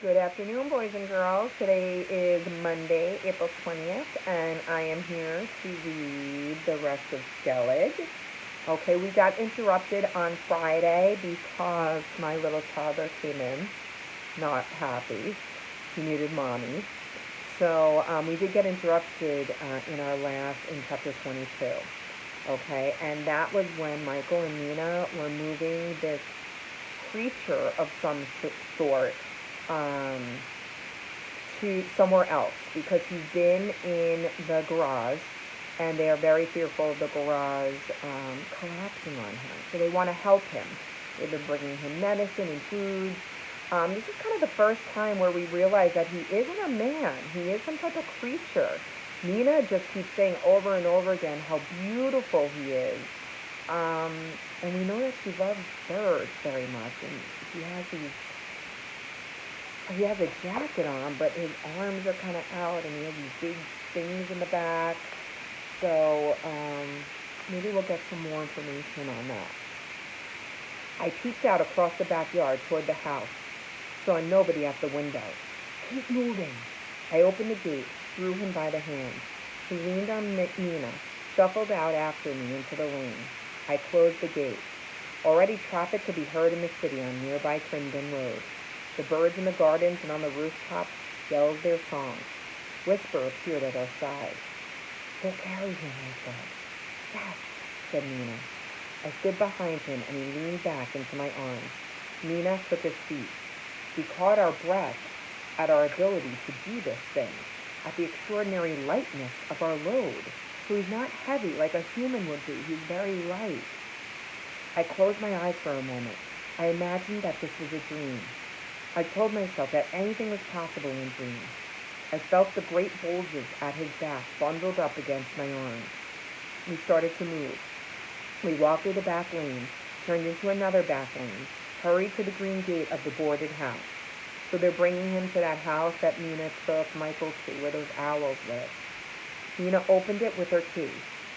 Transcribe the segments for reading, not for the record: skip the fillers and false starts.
Good afternoon, boys and girls. Today is Monday, April 20th, and I am here to read the rest of Skellig. Okay, we got interrupted on Friday because my little toddler came in, not happy. He needed mommy. So we did get interrupted in chapter 22. Okay, and that was when Michael and Nina were moving this creature of some sort um, to somewhere else because he's been in the garage and they are very fearful of the garage collapsing on him. So they want to help him. They've been bringing him medicine and food. This is kind of the first time where we realize that he isn't a man. He is some type of creature. Nina just keeps saying over and over again how beautiful he is. Um, and we know that she loves birds very much. And he has a jacket on, but his arms are kind of out, and he has these big things in the back. So maybe we'll get some more information on that. I peeked out across the backyard toward the house. Saw nobody at the window. He's moving. I opened the gate, drew him by the hand. He leaned on Nina, shuffled out after me into the lane. I closed the gate. Already traffic could be heard in the city on nearby Crindon Road. The birds in the gardens and on the rooftops yelled their songs. Whisper appeared at our side. They'll carry him, I said. Yes, said Nina. I stood behind him and he leaned back into my arms. Nina took his feet. We caught our breath at our ability to do this thing, at the extraordinary lightness of our load. So he's not heavy like a human would be. He's very light. I closed my eyes for a moment. I imagined that this was a dream. I told myself that anything was possible in dreams. I felt the great bulges at his back bundled up against my arms. We started to move. We walked through the back lane, turned into another back lane, hurried to the green gate of the boarded house. So they're bringing him to that house that Nina took Michael to, where those owls live. Nina opened it with her key.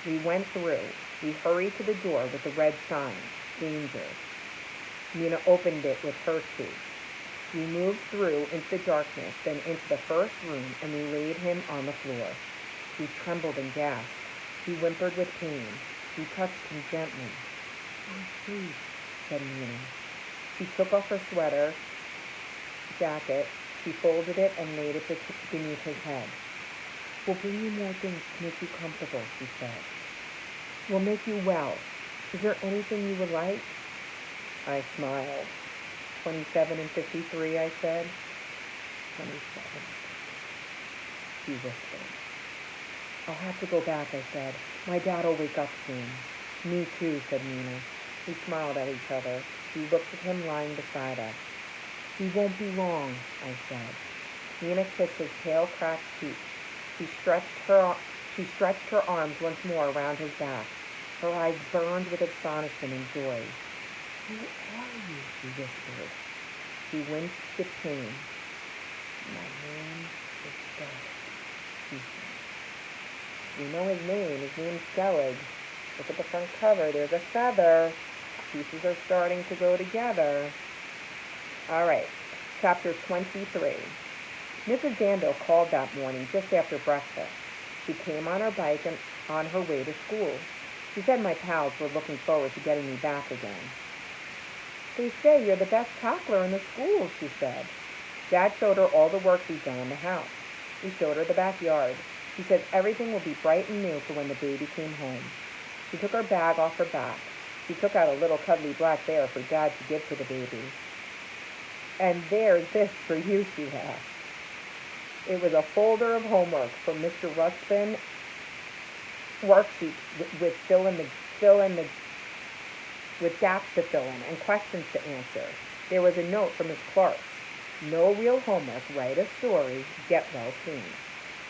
We went through. We hurried to the door with the red sign, danger. Nina opened it with her key. We moved through into the darkness, then into the first room, and we laid him on the floor. He trembled and gasped. He whimpered with pain. We touched him gently. "I'm free," said Nina. She took off her jacket. She folded it and laid it beneath his head. "We'll bring you more things to make you comfortable," she said. "We'll make you well. Is there anything you would like?" I smiled. 27 and 53, I said. 27. She whispered. "I'll have to go back," I said. "My dad'll wake up soon." "Me too," said Nina. We smiled at each other. We looked at him lying beside us. "We won't be long," I said. Nina kissed his pale, cracked cheek. She stretched her arms once more around his back. Her eyes burned with astonishment and joy. "Who are you?" she whispered. She winced with pain. "My name is Skellig," she said. "We know his name. His name's Skellig. Look at the front cover. There's a feather. Pieces are starting to go together." All right, chapter 23. Mrs. Danville called that morning just after breakfast. She came on her bike and on her way to school. She said my pals were looking forward to getting me back again. "They say you're the best tackler in the school," she said. Dad showed her all the work we'd done in the house. We showed her the backyard. She said everything would be bright and new for when the baby came home. She took her bag off her back. She took out a little cuddly black bear for Dad to give to the baby. "And there's this for you," she laughed. It was a folder of homework from Mr. Ruspin, worksheets with gaps to fill in and questions to answer. There was a note from Miss Clark. "No real homework. Write a story. Get well soon."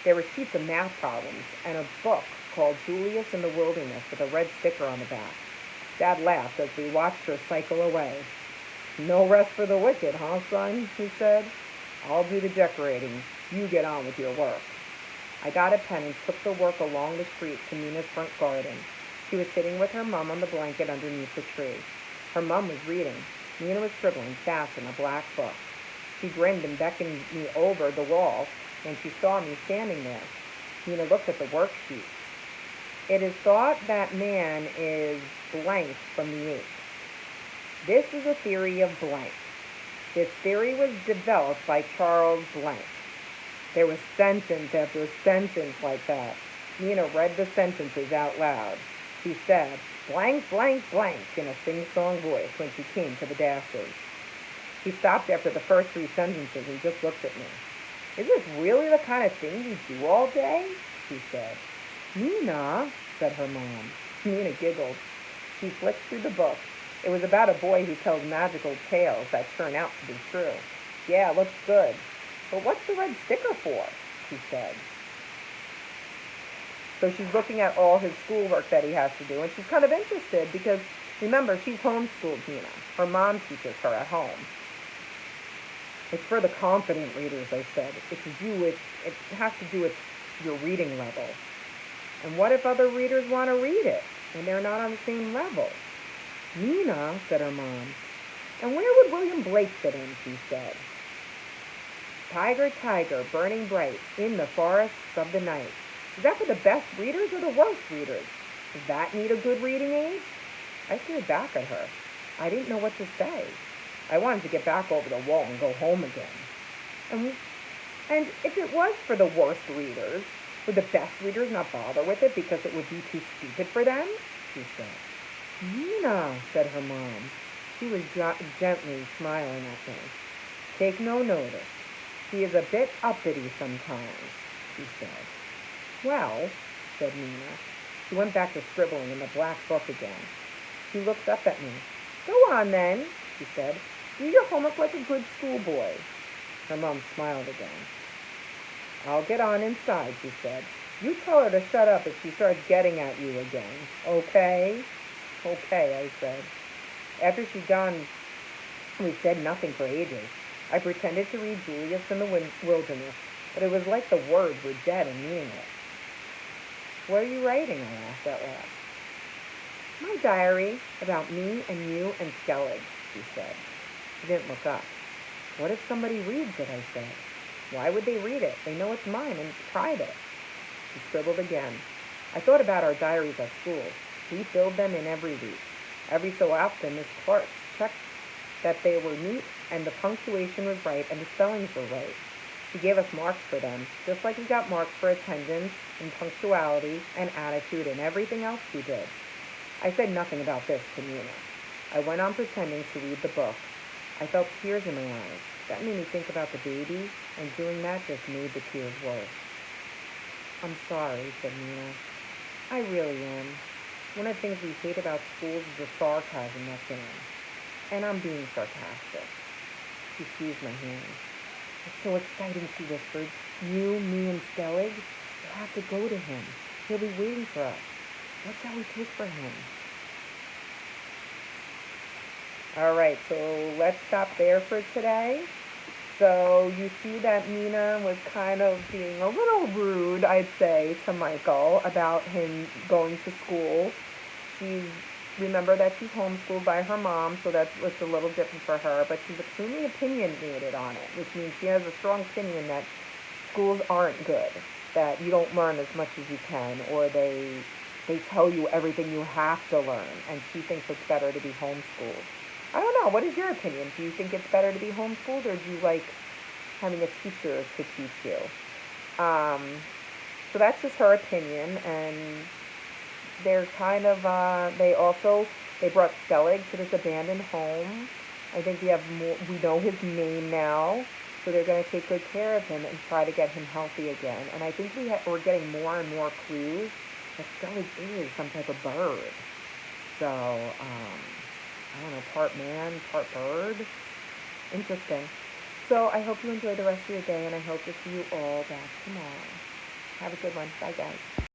There were sheets of math problems and a book called Julius in the Wilderness with a red sticker on the back. Dad laughed as we watched her cycle away. "No rest for the wicked, huh, son?" he said. "I'll do the decorating. You get on with your work." I got a pen and took the work along the street to Nina's front garden. She was sitting with her mom on the blanket underneath the tree. Her mom was reading. Nina was scribbling fast in a black book. She grinned and beckoned me over the wall when she saw me standing there. Nina looked at the worksheet. It is thought that man is blank from the apes. This is a theory of blank. This theory was developed by Charles Blank. There was sentence after sentence like that. Nina read the sentences out loud. She said, blank, blank, blank, in a sing-song voice when she came to the dashes. He stopped after the first 3 sentences and just looked at me. Is this really the kind of thing you do all day? She said. Nina, said her mom. Nina giggled. She flicked through the book. It was about a boy who tells magical tales that turn out to be true. Yeah, looks good. But what's the red sticker for? She said. So she's looking at all his schoolwork that he has to do, and she's kind of interested because, remember, she's homeschooled Nina. Her mom teaches her at home. It's for the confident readers, I said. It has to do with your reading level. And what if other readers want to read it and they're not on the same level? Nina, said her mom. And where would William Blake fit in, she said. Tiger, tiger, burning bright, in the forests of the night. Is that for the best readers or the worst readers? Does that need a good reading aid? I stared back at her. I didn't know what to say. I wanted to get back over the wall and go home again. And if it was for the worst readers, would the best readers not bother with it because it would be too stupid for them? She said. Nina, said her mom. She was gently smiling at me. Take no notice. He is a bit uppity sometimes, she said. Well, said Nina. She went back to scribbling in the black book again. She looked up at me. Go on, then, she said. Do your homework like a good schoolboy. Her mom smiled again. I'll get on inside, she said. You tell her to shut up if she starts getting at you again. Okay? Okay, I said. After she'd gone, we said nothing for ages. I pretended to read Julius in the Wilderness, but it was like the words were dead and meaningless. What are you writing? I asked at last. My diary about me and you and Skellig, she said. She didn't look up. What if somebody reads it, I said. Why would they read it? They know it's mine and it's private. She scribbled again. I thought about our diaries at school. We filled them in every week. Every so often, Miss Clark checked that they were neat and the punctuation was right and the spellings were right. She gave us marks for them, just like we got marks for attendance and punctuality and attitude and everything else we did. I said nothing about this to Nina. I went on pretending to read the book. I felt tears in my eyes. That made me think about the baby, and doing that just made the tears worse. I'm sorry, said Nina. I really am. One of the things we hate about schools is the sarcasm that's in them. And I'm being sarcastic. She squeezed my hand. It's so exciting, she whispered. You, me, and Skellig, we'll have to go to him. He'll be waiting for us. What shall we take for him? All right, so let's stop there for today. So you see that Nina was kind of being a little rude, I'd say, to Michael about him going to school. Remember that she's homeschooled by her mom, so that's what's a little different for her, but she's extremely opinionated on it, which means she has a strong opinion that schools aren't good, that you don't learn as much as you can, or they tell you everything you have to learn, and she thinks it's better to be homeschooled. I don't know. What is your opinion? Do you think it's better to be homeschooled, or do you like having a teacher to teach you? So that's just her opinion, and they're kind of, they brought Skellig to this abandoned home. I think we know his name now, so they're going to take good care of him and try to get him healthy again. And I think we're getting more and more clues that Skellig is some type of bird. So, I don't know, part man, part bird. Interesting. So I hope you enjoy the rest of your day, and I hope to see you all back tomorrow. Have a good one. Bye, guys.